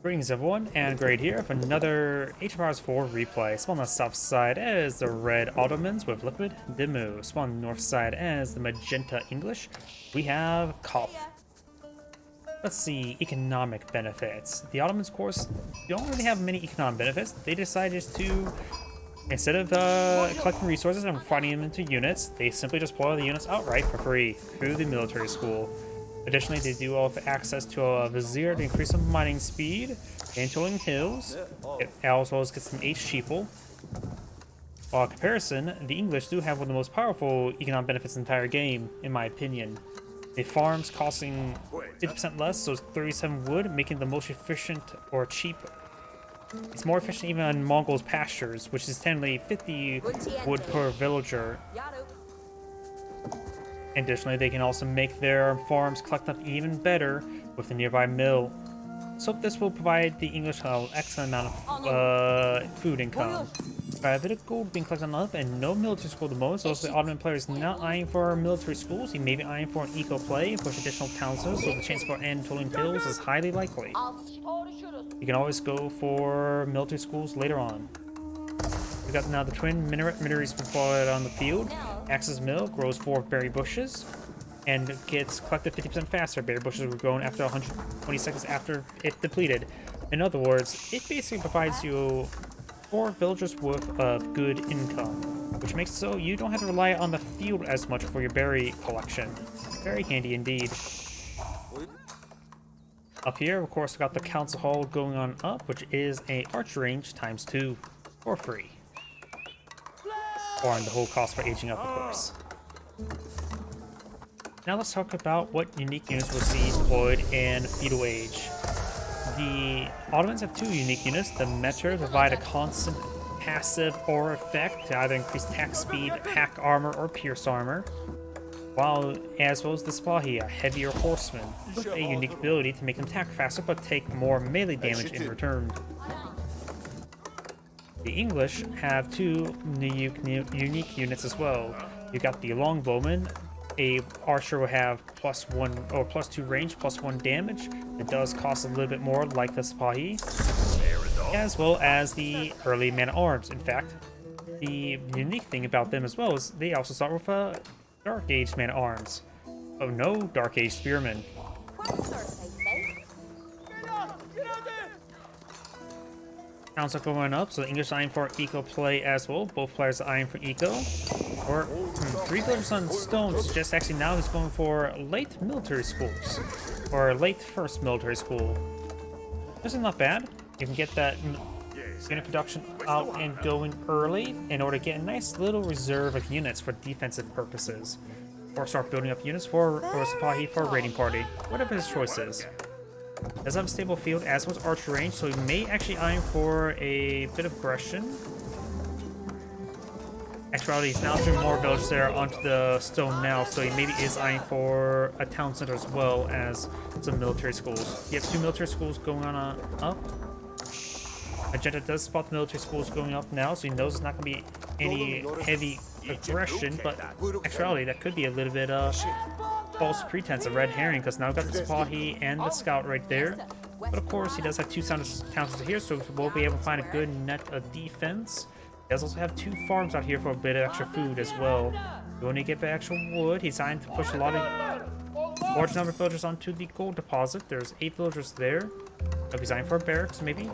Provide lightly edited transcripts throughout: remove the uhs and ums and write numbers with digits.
Greetings everyone, and Great here for another Age of Empires 4 replay. Spawn on the south side as the red Ottomans with liquid DeMu. Spawn on the north side as the magenta English. We have KauP. Let's see, economic benefits. The Ottomans, of course, don't really have many economic benefits. They decided to, instead of collecting resources and fighting them into units, they simply just deploy the units outright for free through the military school. Additionally, they do have access to a vizier to increase some mining speed and tolling hills. It also gets some H sheeple. While in comparison, the English do have one of the most powerful economic benefits in the entire game, in my opinion. The farms costing 50% less, so it's 37 wood, making the most efficient or cheap. It's more efficient even on Mongols' pastures, which is technically 50 wood per villager. Additionally, they can also make their farms collect up even better with the nearby mill. So this will provide the English an excellent amount of food income. A bit of gold being collected up and no military school at the moment, so if the Ottoman player is not eyeing for military schools, he may be eyeing for an eco play with additional councils, so the chance for end tolling hills is highly likely. You can always go for military schools later on. We got now the twin mineries deployed on the field. Axe's mill grows 4 berry bushes and gets collected 50% faster. Berry bushes were grown after 120 seconds after it depleted. In other words, it basically provides you 4 villagers worth of good income, which makes it so you don't have to rely on the field as much for your berry collection. Very handy indeed. Up here, of course, we got the council hall going on up, which is a archer range ×2 for free. Or on the whole cost for aging up, of course. Now let's talk about what unique units we'll see deployed in Feudal Age. The Ottomans have 2 unique units. The Meter provide a constant passive aura effect to either increase attack speed, hack armor, or pierce armor. While as well as the Spahi, a heavier horseman, with a unique ability to make them attack faster but take more melee damage in return. The English have 2 unique units as well. You got the Longbowman. A archer will have +1 or +2 range, +1 damage. It does cost a little bit more, like the Spahi, as well as the early man-at-arms. In fact, the unique thing about them as well is they also start with a Dark Age man-at-arms. Oh no, Dark Age spearmen. Counts are going up, so the English eyeing for eco play as well. Both players are eyeing for eco. Or 3 villagers on stone suggests actually now he's going for late military schools. Or late first military school. This is not bad. You can get that unit production out and going early in order to get a nice little reserve of units for defensive purposes. Or start building up units for or Sipahi for a raiding party. Whatever his choice is. Does have a stable field as was archer range, so he may actually eyeing for a bit of aggression. Actually, he's now throwing more villagers there onto the stone now, so he maybe is eyeing for a town center as well as some military schools. You have 2 military schools going on up. Magenta does spot the military schools going up now, so he knows it's not going to be any heavy aggression, but actually that could be a little bit false pretense, of red herring, because now we've got the Spahi and the scout right there. But of course, he does have 2 councils here, so we'll be able to find a good net of defense. He does also have 2 farms out here for a bit of extra food as well. You want to get back extra wood. He's trying to push a large number of villagers onto the gold deposit. There's 8 villagers there. He's eyeing for barracks, maybe.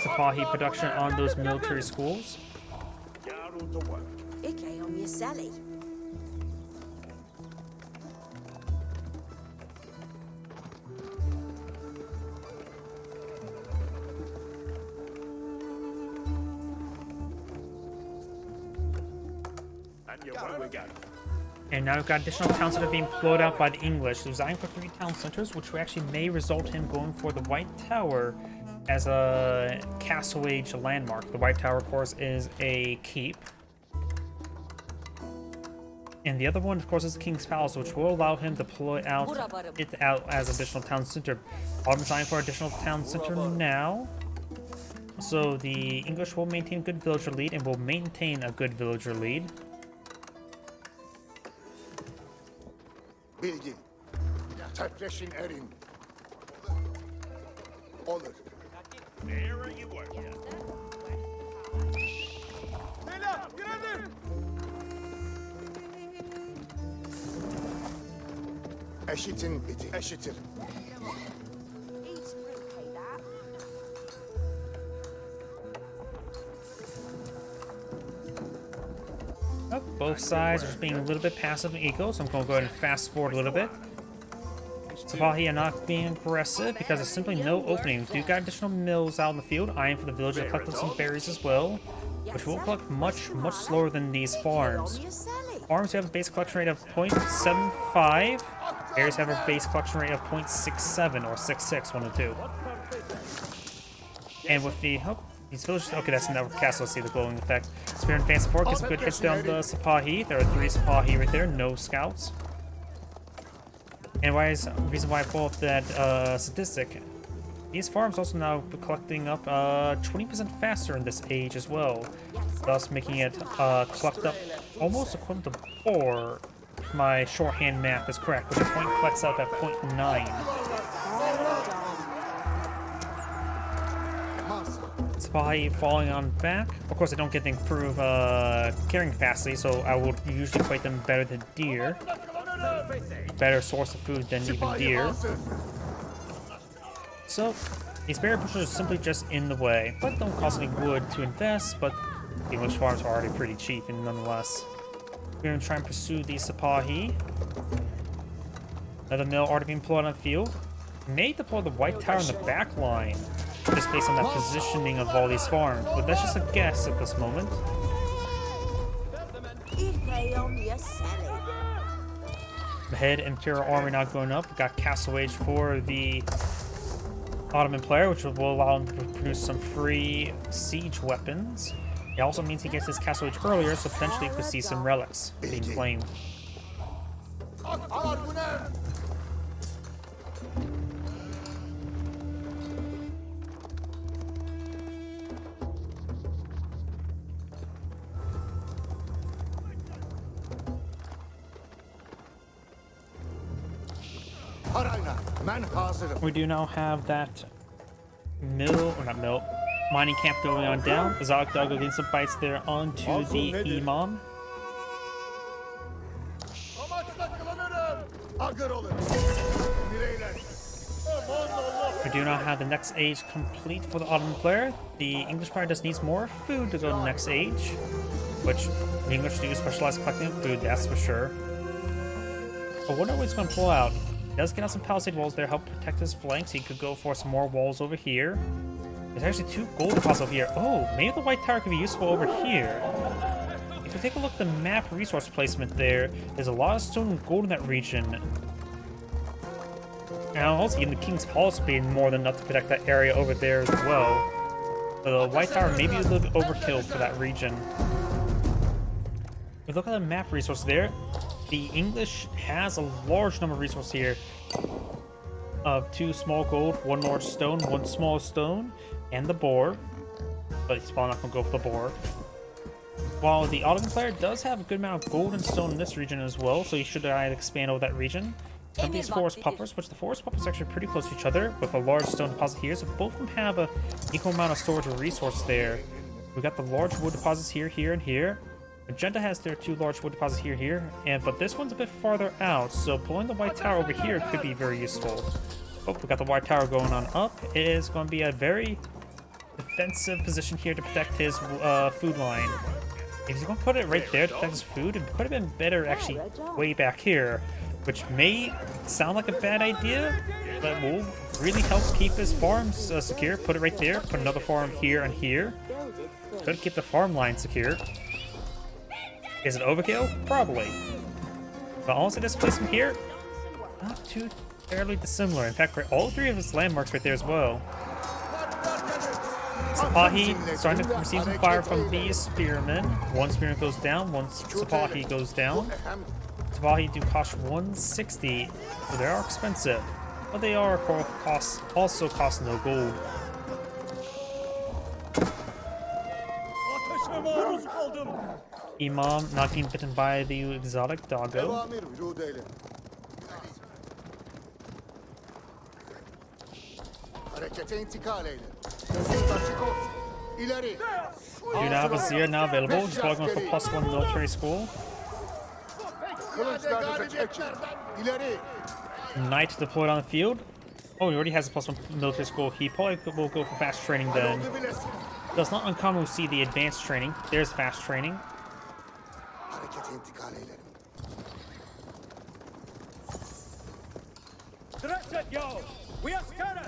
Spahi production on those military schools. And now we've got additional towns that are being flowed out by the English. So he's eyeing for 3 town centers, which actually may result in him going for the White Tower as a Castle Age landmark. The White Tower, of course, is a keep. And the other one, of course, is the King's Palace, which will allow him to deploy it out as additional town center. I'm eyeing for additional town center now. So the English will maintain a good villager lead and will maintain a good villager lead. Olur. There you were. Beyler, girelim. Eşitin iti, eşitir. Oh, both sides are just being a little bit passive and eco, so I'm going to go ahead and fast forward a little bit. Sapahi are not being aggressive because there's simply no opening. We do got additional mills out in the field. I am for the villagers collecting some berries as well, which will collect much slower than these farms. Farms have a base collection rate of 0.75. Berries have a base collection rate of 0.67 or 66, one of the two. And with the these villagers, okay, that's another castle. See the glowing effect. Spear and Fancy Fork gets some good hits down the Sapahi. There are 3 Sapahi right there, no scouts. And the reason why I pull up that statistic, these farms also now collecting up 20% faster in this age as well, thus making it collect up almost equivalent to 4. If my shorthand math is correct, which a point collects up at 0.9. Sapahi falling on back. Of course, I don't get the improved carrying capacity, so I would usually equate them better than deer. Better source of food than even deer. So, these berry pushers are simply just in the way, but don't cost any wood to invest, but the English farms are already pretty cheap, and nonetheless. We're going to try and pursue these Sapahi. Another mill already being deployed on the field. May deploy the white tower in the back line, just based on that positioning of all these farms, but that's just a guess at this moment. The head Imperial Army now going up. We got Castle Age for the Ottoman player, which will allow him to produce some free siege weapons. It also means he gets his Castle Age earlier, so potentially we could see some relics being claimed. We do now have that mining camp going on down. Zogdog getting some bites there onto the Imam. We do not have the next age complete for the Ottoman player. The English player just needs more food to go to the next age, which the English do specialize in collecting food, that's for sure. But what are we going to pull out? He does get out some palisade walls there, help protect his flanks. He could go for some more walls over here. There's actually 2 gold deposits over here. Oh, maybe the white tower could be useful over here. If you take a look at the map resource placement there, there's a lot of stone and gold in that region. And also, even the King's Palace being more than enough to protect that area over there as well. So the white tower may be a little bit overkill for that region. If you look at the map resource there, the English has a large number of resources here of 2 small gold, 1 large stone, 1 small stone, and the boar. But he's probably not going to go for the boar. While the Ottoman player does have a good amount of gold and stone in this region as well, so he should expand over that region. Some of these forest puppers, which the forest puppers are actually pretty close to each other, with a large stone deposit here, so both of them have an equal amount of storage and resource there. We got the large wood deposits here, here, and here. Magenta has their 2 large wood deposits here, but this one's a bit farther out, so pulling the white tower over here could be very useful. Oh, we got the white tower going on up. It is going to be a very defensive position here to protect his food line. If he's going to put it right there to protect his food, it could have been better actually way back here, which may sound like a bad idea, but will really help keep his farms secure. Put it right there, put another farm here and here. Could keep the farm line secure. Is it overkill? Probably. But also this placement here, not too terribly dissimilar. In fact, all 3 of his landmarks right there as well. Sapahi starting to receive some fire from these spearmen. 1 spearman goes down, 1 Sapahi goes down. Sapahi do cost 160, so they are expensive, but they are also cost no gold. Imam not getting bitten by the exotic doggo. Harekete intikal eyle. Gözünüz açık olsun. İleri. Do now have a Zir now available. He's probably going for +1 military school. Kılıçlarınızı çekin. İleri. Knight deployed on the field. Oh, he already has a +1 military school. He probably will go for fast training then. Oldu bilesin. That's not uncommon to see the advanced training. There's fast training. Harekete intikal eylerim.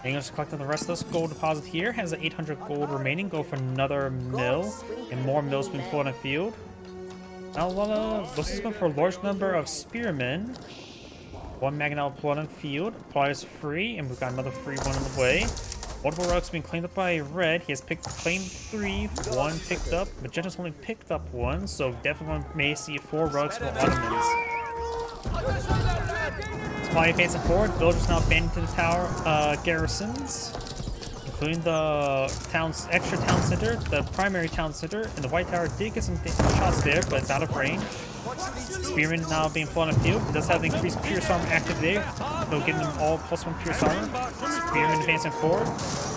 English collecting the rest of this gold deposit here. Has 800 gold remaining. Go for another mill. And more mills being put on the field. Now, this is going for a large number of spearmen. One Magnell plot on field. Plot is free, and we've got another free one on the way. Multiple rugs being claimed up by Red. He has claimed 3, 1 picked up. Magenta's only picked up 1, so definitely may see 4 rugs from Ottomans. Supply advancing forward. Villagers now banding to the tower garrisons, including the town's extra town center, the primary town center, and the White Tower did get some shots there, but it's out of range. Spearman now being put on the field. It does have the increased Pierce Armor active there, so getting them all +1 Pierce Armor. Spearman advancing forward,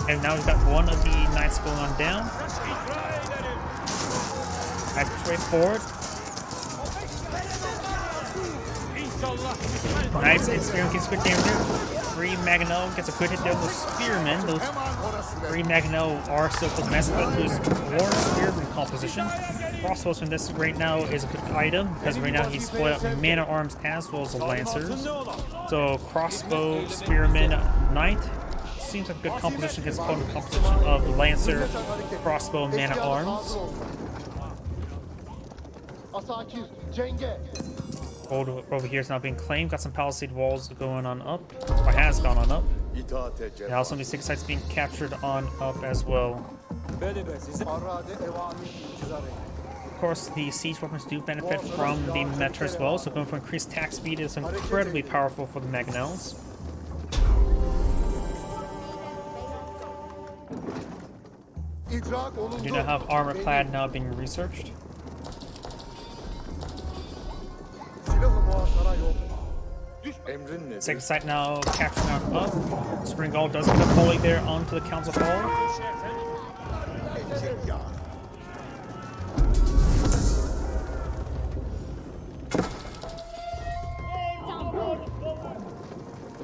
and now we've got one of the Knights going on down. Knights push way forward. Knights and Spearman gets good damage here. 3 Maganel gets a good hit there with Spearman. Those 3 Maganel are still close to massive, but lose more Spearman composition. Crossbows from this right now is a good item, because right now he's split up man-at-arms as well as the Lancers. So crossbow, Spearman, Knight seems like a good composition against opponent composition of Lancer, crossbow, man-at-arms. Asakir, cenge. Gold over here is now being claimed. Got some palisade walls going on up, or has gone on up. And also these 6 sites being captured on up as well. Of course, the siege weapons do benefit from the Metra as well, so going for increased attack speed is incredibly powerful for the Maganels. We do now have armor clad now being researched. Second site now capturing on up. Springall does get a volley there onto the council hall.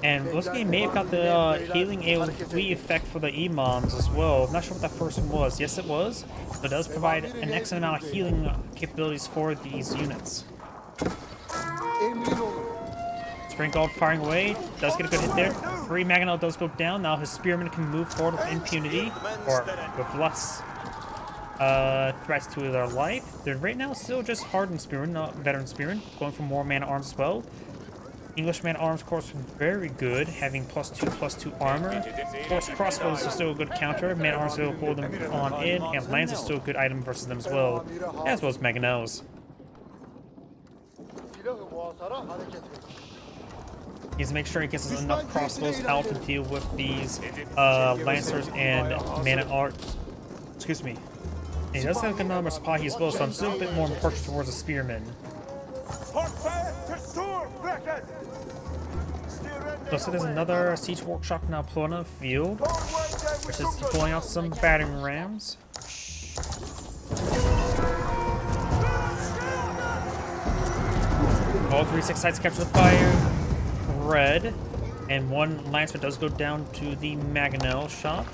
And this game may have got the healing AoE effect for the Imams as well. I'm not sure what that first one was. Yes, it was. So it does provide an excellent amount of healing capabilities for these units. Springall firing away. Does get a good hit there. 3 Maganel does go down. Now his Spearman can move forward with impunity, or with less threats to their life. They're right now still just hardened Spearman, not veteran Spearman. Going for more man-at-arms as well. English man-at-arms, of course, very good, having +2/+2 armor. Of course, crossbows are still a good counter. Man-at-arms will hold them on in, and lance is still a good item versus them as well as Maganels. He needs to make sure he gets enough crossbows out to deal with these lancers and man-at-arms. Excuse me. And he does have a good number of supply as well, so I'm still a bit more pushed towards a spearman. So there's another siege workshop now pulling on the field, which is pulling out some battering rams. All 3 6 sites captured by Red, and 1 Lancer does go down to the Maganel shot.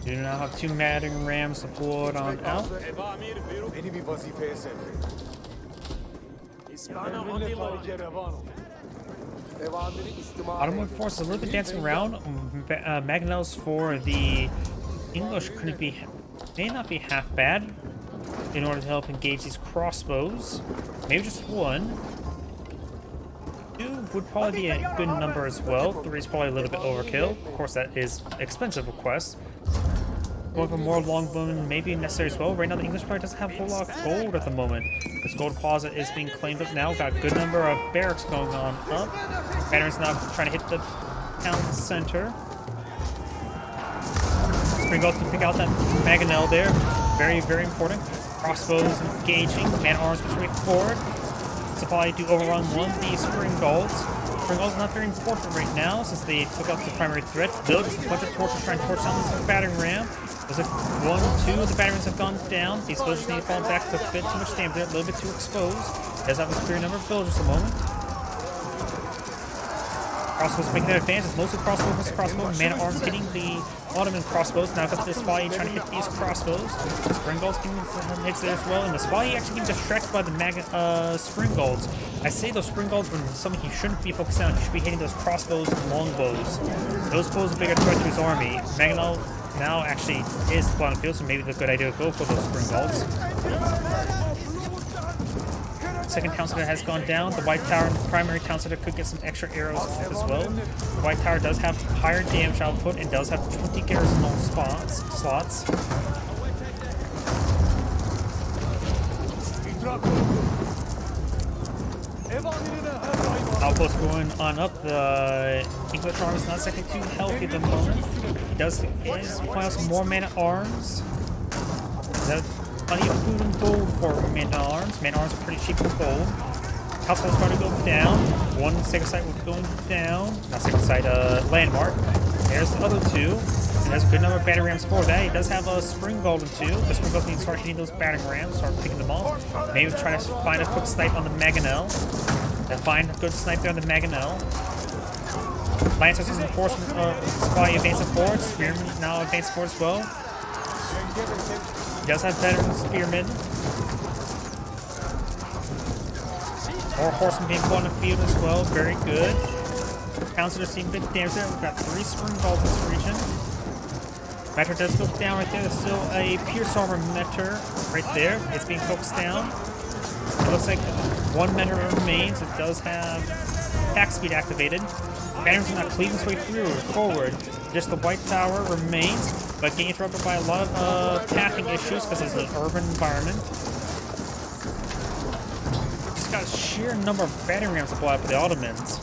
You now have 2 battering rams deployed on out. Ottoman force a little bit dancing around. Maganels for the English may not be half bad in order to help engage these crossbows. Maybe just 1. 2 would probably be a good number as well. 3 is probably a little bit overkill. Of course, that is expensive request. Going for more longbowmen may be necessary as well. Right now, the English player doesn't have a whole lot of gold at the moment. This gold deposit is being claimed up now. Got a good number of barracks going on up. Veterans now trying to hit the town center. Spring Gulls to pick out that Mangonel there. Very, very important. Crossbows engaging. Man-at-arms push way forward. Supply to overrun one of the Spring Gulls. Spring Gulls not very important right now since they took out the primary threat. Villagers, a bunch of torches trying to torch down this battering ram. There's like 1, 2 of the batteries have gone down. These villagers need to fall back to a bit too much damage. They're a little bit too exposed. Does have a superior number of villagers at the moment. Crossbows making their advances. Mostly crossbow versus crossbow. Man-at-arms hitting the Ottoman crossbows. Now got the Spy trying to hit these crossbows. Spring Gulls getting some hits there as well. And the Spy actually getting distracted by the Spring Gulls. I say those Spring Gulls when something he shouldn't be focused on. He should be hitting those crossbows and longbows. Those pose a bigger threat to his army. Mangonel now actually is the bottom field, so maybe it's a good idea to go for those Spring Gulls. Second town center has gone down. The White Tower and the primary town center could get some extra arrows as well. The White Tower does have higher damage output and does have 20 garrison slots. Outpost going on up. The English army is not exactly too healthy at the moment. He is pulling out some more man-at-arms. Is that plenty of food and gold for man-at-arms? Man-at-arms are pretty cheap with gold. Household is starting to go down. One sacred site will be going down. Not sacred site, landmark. There's the other two. And there's a good number of battering rams for that. He does have a Spring Golden too. The Spring Golden need to start hitting those battering rams, start picking them off. Maybe try to find a quick snipe on the Mangonel. And find a good snipe there on the Mangonel. Lancers and Enforcement Spy advancing forward. Spearman now advancing forward as well. He does have veteran Spearmen. More horsemen being put on the field as well. Very good. Councilors seeing big damage there. We've got 3 Spring Balls in this region. Meter does go down right there. There's still a Pierce Armor Meter right there. It's being focused down. It looks like 1 Meter remains. It does have attack speed activated. Banners are not cleaving its way through or forward. Just the White Tower remains, but getting interrupted by a lot of pathing issues because it's an urban environment. Just got a sheer number of battering rams to blow up for the Ottomans.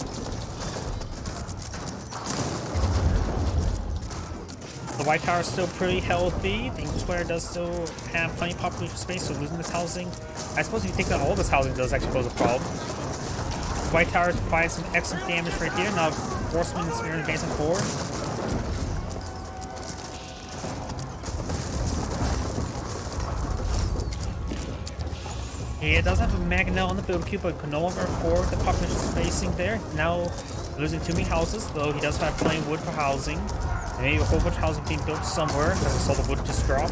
The White Tower is still pretty healthy. The English player does still have plenty of population space, so losing this housing. I suppose if you take out all this housing, does actually pose a problem. White Tower provides some excellent damage right here. Now, Horsemen and Spearmen advancing forward. He does have a Mangonel on the build queue, but can no longer afford the population spacing there. Now, losing too many houses, though he does have plenty of wood for housing. And maybe a whole bunch of housing being built somewhere, because I saw the wood just drop.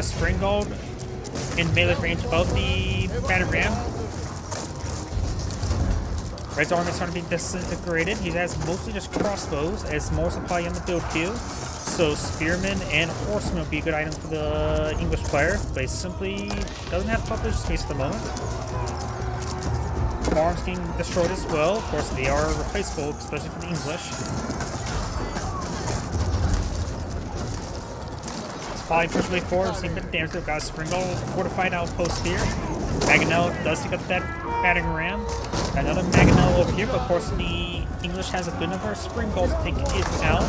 Spring Gold in melee range of the battering ram. Red's army is starting to be disintegrated. He has mostly just crossbows as more supply on the build queue. So Spearmen and Horsemen would be a good item for the English player, but he simply doesn't have population space at the moment. Farms getting destroyed as well. Of course, they are replaceable, especially for the English. Supply push way forward, seeing a bit of damage. They've got a Spring Gold fortified outpost here. Mangonel does take up that battering ram. Another Mangonel over here, but of course the English has a good number of Spring Golds to take it out.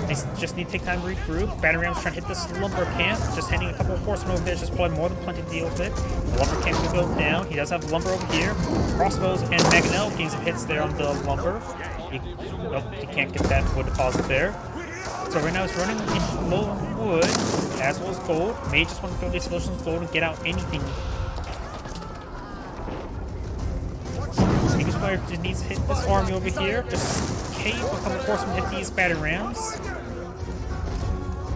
They just need to take time to regroup. Battering ram's trying to hit this lumber camp. Just hitting a couple of horsemen over there, just probably more than plenty to deal with it. The lumber camp will go down. He does have lumber over here. Crossbows and Mangonel getting some hits there on the lumber. He can't get that wood deposit there. So right now it's running low on wood, as well as gold. May just want to throw these solutions gold and get out anything. English player just needs to hit this army over here. Just cave will come force him to hit these battering rams.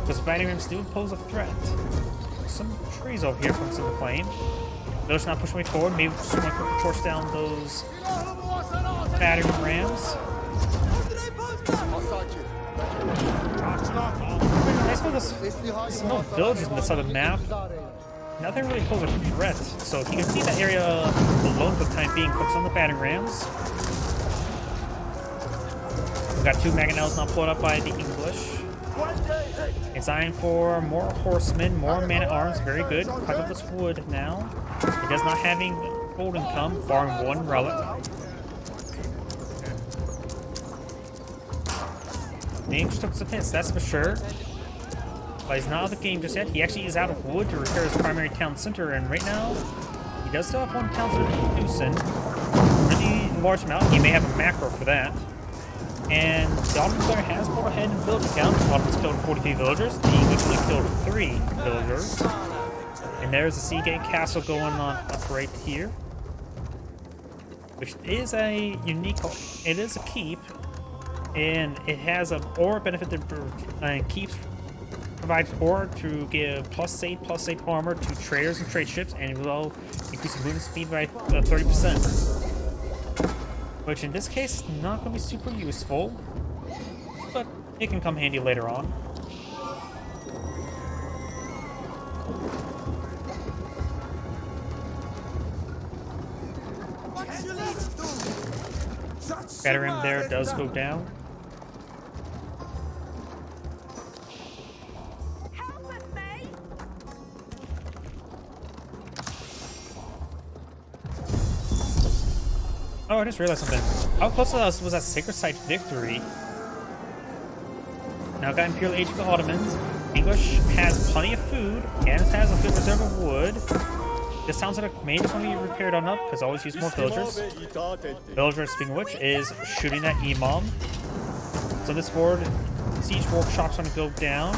Because battering rams do pose a threat. Some trees over here from the plane. Those not pushing way forward. Maybe just want to force down those battering rams. I suppose there's no villages in this other map. Nothing really poses a threat, so he can see that area alone for the time being. Focus on the battering rams. We've got 2 Mangonels now pulled up by the English. It's eyeing for more horsemen, more man-at-arms. Very good. Cut up this wood now. He does not having gold income, barring one relic. Names took some hits, that's for sure. But he's not out of the game just yet. He actually is out of wood to repair his primary town center, and right now, he does still have one town center to produce in. Really large amount. He may have a macro for that. And the Ottoman player has pulled ahead in village count. The Ottomans killed 43 villagers. The English only killed 3 villagers. And there's a Seagate Castle going on up right here. Which is a unique... It is a keep. And it has an aura benefit that provides aura to give +8 armor to traders and trade ships, and it will increase the movement speed by 30%. Which in this case is not going to be super useful, but it can come handy later on. Scattering there does go down. Oh, I just realized something. How close to us was that Sacred Site victory? Now got Imperial Age for the Ottomans. English has plenty of food and has a good reserve of wood. This sounds like it may just want to be repaired on up because I always use more villagers. Villager, speaking of which, is shooting at Imam. So this forward siege workshop's going to go down.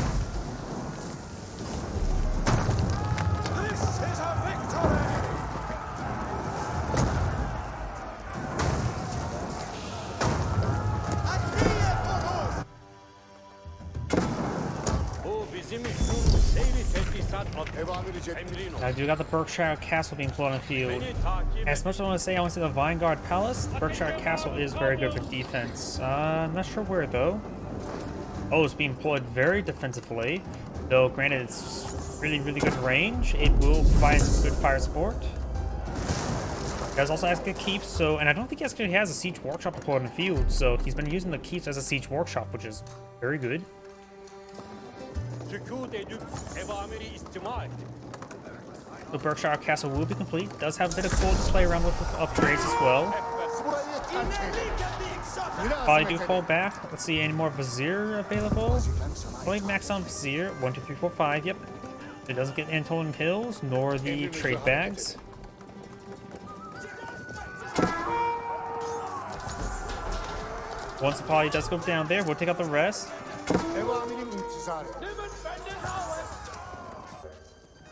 I do got the Berkshire Castle being put on the field. As much as I want to say I want to see the Vanguard Palace, the Berkshire Castle is very good for defense. I'm not sure where though. Oh, it's being employed very defensively. Though granted it's really good range, it will provide some good fire support. He does also ask a keep, so, and I don't think he actually has a siege workshop deployed in the field, so he's been using the keeps as a siege workshop, which is very good. The Berkshire Castle will be complete. Does have a bit of gold to play around with upgrades as well. Probably do fall back. Let's see, any more Vizier available? Probably max on Vizier. 1, 2, 3, 4, 5. Yep. It doesn't get Anatolian Hills nor the trade bags. One supply does go down there. We'll take out the rest.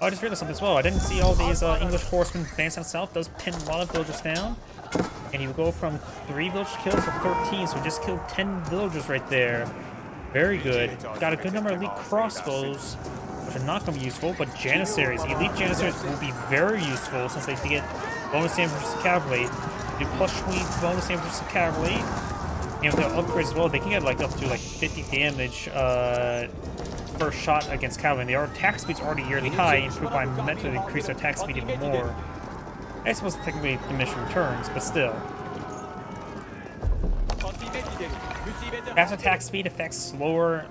Oh, I just realized something as well. I didn't see all these English horsemen advancing south. Does pin a lot of villagers down. And he will go from 3 village kills to 13, so we just killed 10 villagers right there. Very good. Got a good number of elite crossbows, which are not going to be useful, but Janissaries, elite Janissaries will be very useful since they get bonus damage versus cavalry. Do +20 bonus damage versus cavalry. And with their upgrades as well, they can get like up to like 50 damage per shot against cavalry. And their attack speed's already yearly high, improved by meant to increase their attack speed even more. I suppose technically diminish returns, but still. Fast attack speed affects slower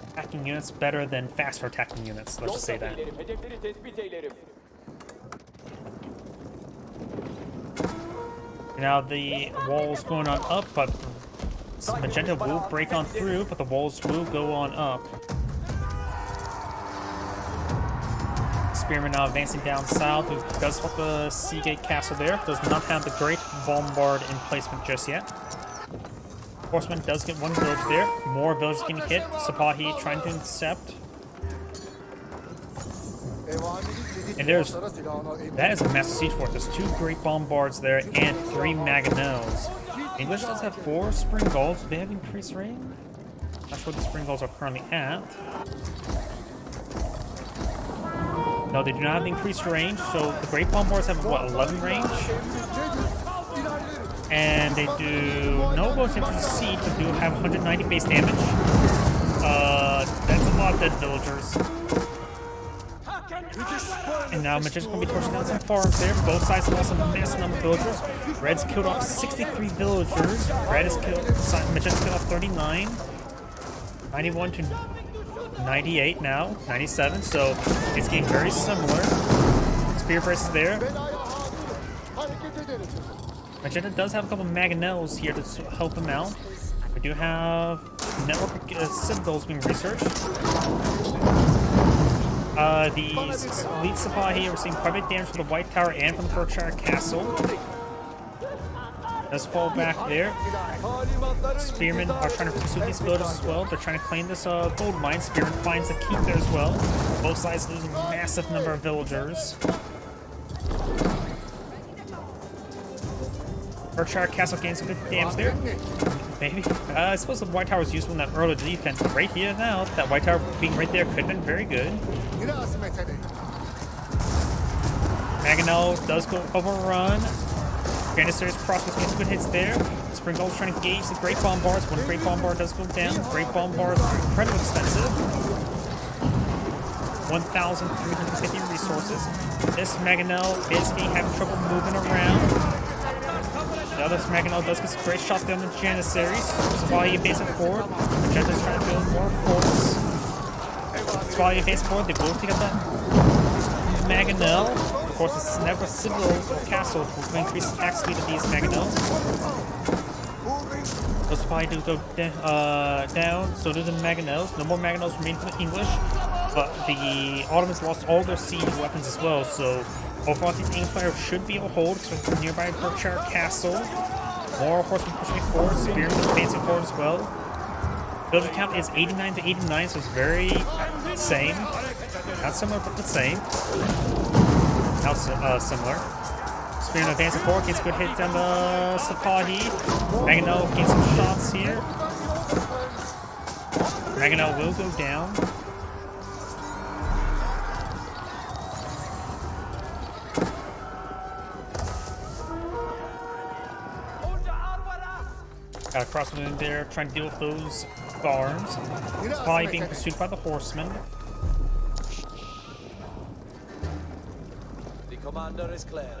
attacking units better than faster attacking units, let's just say that. Now the wall's going on up, but Magenta will break on through, but the walls will go on up. Spearman now advancing down south, who does hold the Seagate Castle there. Does not have the Great Bombard in placement just yet. Horseman does get 1 village there. More villages getting hit. Sapahi trying to intercept. And that is a massive siege fort. There's 2 Great Bombards there and 3 Mangonels. English does have 4 Spring Gulls. Do they have increased range? Not sure what the Spring Gulls are currently at. No, they do not have increased range, so the Great Bombards have, what, 11 range? And they do no bonus damage to siege, but do have 190 base damage. That's a lot of dead villagers. And now Magenta's going to be torching down some farms there. Both sides have lost a massive number of villagers. Red's killed off 63 villagers. Red is killed, Magenta's killed off 39. 91 to 98 now, 97, so it's getting very similar. Spear Press is there. hareket ederiz. Magenta does have a couple mangonels here to help him out. We do have network citadels being researched. The elite supply here receiving quite a bit of damage from the White Tower and from the Berkshire Castle. Does fall back there. Spearmen are trying to pursue these villagers as well. They're trying to claim this gold mine. Spearmen finds a keep there as well. Both sides losing a massive number of villagers. Berkshire Castle gains some good damage there. Maybe. I suppose the White Tower was useful in that early defense, but right here now, that White Tower being right there could have been very good. Mangonel does go overrun. Janissary's crossbows getting some good hits there. Springald's trying to gauge the Great Bombards. One Great Bombard does go down. Great Bombards are incredibly expensive. 1,350 resources. This Mangonel is having trouble moving around. The other Mangonel does get some great shots down the Janissaries. While you advance forward, Magenda's trying to build more forts. While you advance forward, they will take up that Mangonel. Of course, the network citadels or castles will increase the attack speed of these Mangonels. Those probably do go down, so do the Mangonels. No more Mangonels remain for the English, but the Ottomans lost all their siege weapons as well, so overall, I think the English player should be able to hold because we're nearby Berkshire Castle. More horsemen pushing forward, spearmen advancing forward as well. Villager count is 89 to 89, so it's very same. Not similar, but the same. Now similar. Spearman advancing forward, gets a good hit down the Sapahi. Mangonel gains some shots here. Mangonel will go down. Got a crossman there trying to deal with those barns. Sapahi being pursued by the horsemen. The commander is clear.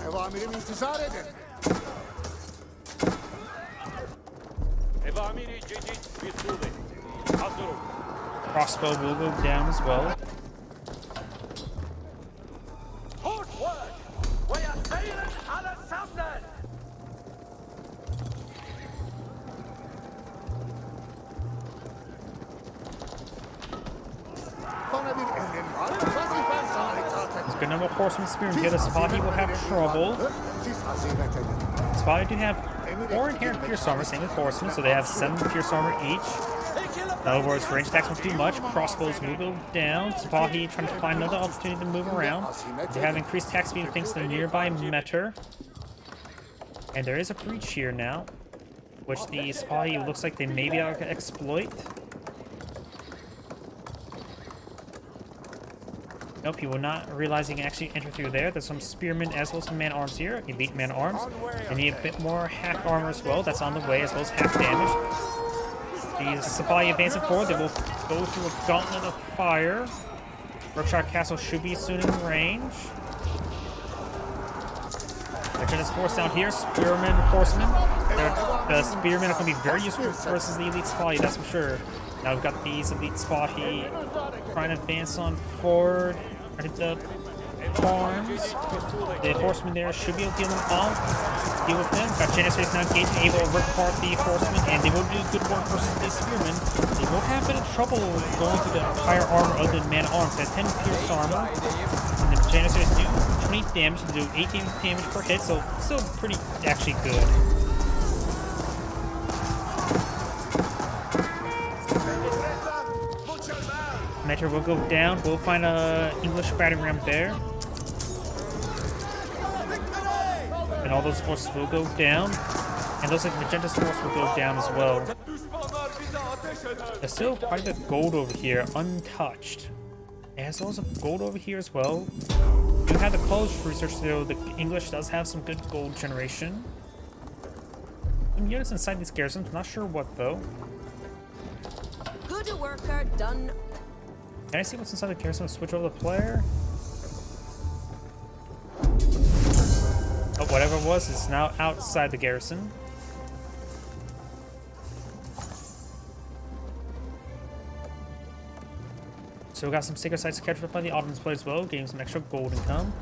Evamirim intizar edin. Evamiri cedid bir sule. Hazır ol. Crossbow will go down as well. Forward! We are sailing على السمنة. Bana bir emrin var. Vazifen sana itaat et. There's a good number of horsemen spearmen here. The Sapahi will have trouble. Siz hazimet edin. Sapahi do have 4 inherent pierce armor, same with horsemen, so they have 7 pierce armor each. In other words, range attacks won't do much. Crossbows will go down. Sapahi trying to find another opportunity to move around. They have increased attack speed thanks to the nearby meter. And there is a breach here now, which the Sapahi looks like they may be able to exploit. Nope, you will not realize you can actually enter through there. There's some spearmen as well as some man-arms here. Elite man-arms. They need a bit more hack armor as well. That's on the way, as well as hack damage. The Sapahi advancing forward. They will go through a gauntlet of fire. Berkshire Castle should be soon in range. Magenda's force down here. Spearmen, horsemen. The spearmen are going to be very useful versus the elite Sapahi, that's for sure. Now we've got these elite Sapahi trying to advance on forward. I think the farms. The horsemen there should be able to deal with them. Got Janissaries now engaged and able to rip apart the horsemen, and they will do good work versus the spearmen. They will have a bit of trouble going through the higher armor of the man-at-arms. They have 10 pierce armor, and the Janissaries do 20 damage, they do 18 damage per hit, so still pretty actually good. Metro will go down. We'll find a English battering ram there. And all those forces will go down. And looks like Magenta's force will go down as well. There's still quite a bit of gold over here, untouched. And as well as gold over here as well. You have the college research though. The English does have some good gold generation. Some units inside these garrisons, not sure what though. Good worker done. Can I see what's inside the garrison? Switch over the player. Oh, whatever it was, it's now outside the garrison. So we got some sacred sites captured by the Ottomans play as well, getting some extra gold income.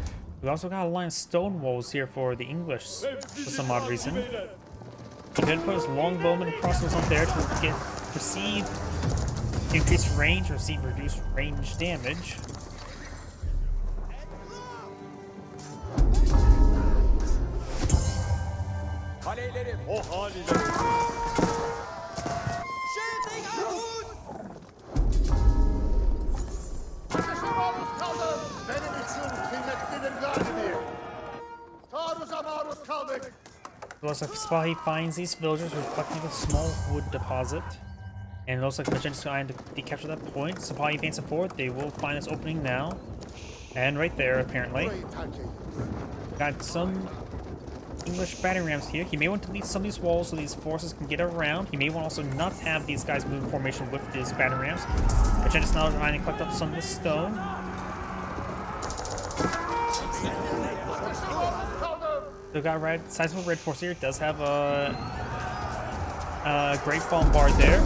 We also got a line of stone walls here for the English for some odd reason. He could put his longbowman crossbows on there to receive increased range, receive reduced range damage. Kalelerim o haliyle. Ateşe maruz kaldım. Benim için kıymetlidir galibiyet. Taarruza maruz kaldık. Looks like Spahi finds these villagers reflecting a small wood deposit. And it looks like Magenta's trying to capture that point. Spahi advances forward. They will find this opening now. And right there, apparently. Burayı terk edin. Got some English battering rams here. He may want to leave some of these walls so these forces can get around. He may want also not have these guys move in formation with his battering rams. Magenta's now trying to collect up some of this stone. So got red, sizable red force here. It does have a great bombard there.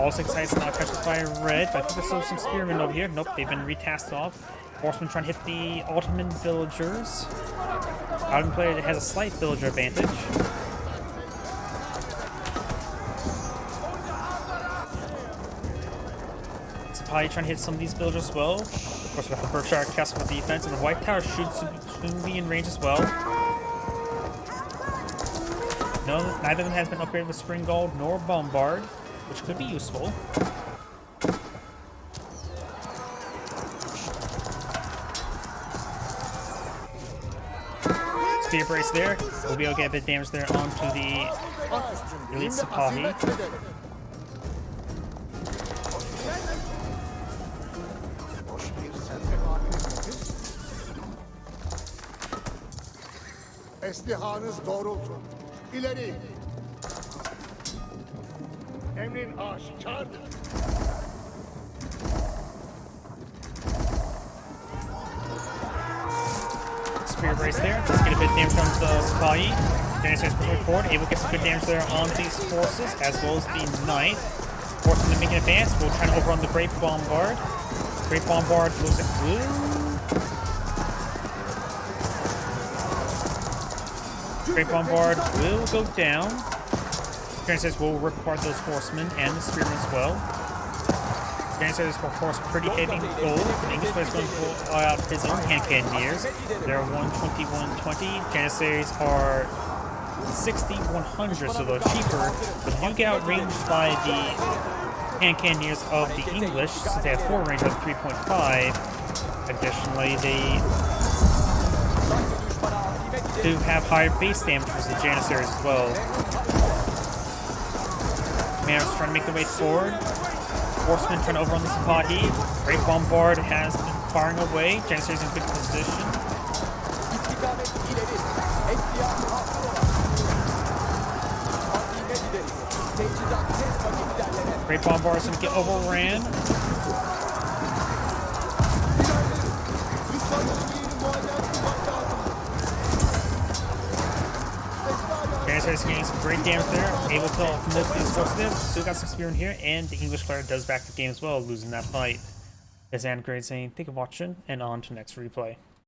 All 6 sites now captured by red, but I think there's still some spearmen over here. Nope, they've been retasked off. Horsemen trying to hit the Ottoman villagers. Ottoman player has a slight villager advantage. Probably trying to hit some of these villagers as well. Of course, we have the Berkshire Castle for defense, and the White Tower should soon be in range as well. No, neither of them has been upgraded with Spring Gold nor Bombard, which could be useful. Spear brace there. We'll be able to get a bit of damage there onto the elite Sipahi. Eslihanız doğrultun. İleri. Emrin aşikardır. Spear brace there. Let's get a bit of damage on the Sipahi. Janissaries pushing forward, able to get some good damage there on these forces, as well as the Knight. Forcing them to make an advance. We'll try to overrun the Great Bombard. Great Bombard looks like Great Bombard will go down. Janissaries will rip apart those horsemen and the spearmen as well. Janissaries are, of course, pretty heavy in gold. The English player is going to pull out his own hand cannoneers. They're 120, 120. Janissaries are 60, 100, so they're cheaper. But you get outranged by the hand cannoneers of the English, since they have 4 range of 3.5. Additionally, they do have higher base damage for the Janissaries as well. Commanders trying to make their way forward. Horsemen trying to overrun the Sipahi. Great Bombard has been firing away. Janissaries in good position. Great Bombard is going to get overran. Janissaries getting some great damage there. Able to kill off most of these forces. Still got some spear in here, and the English player does back the game as well, losing that fight. As Anne Grade saying, thank you for watching, and on to next replay.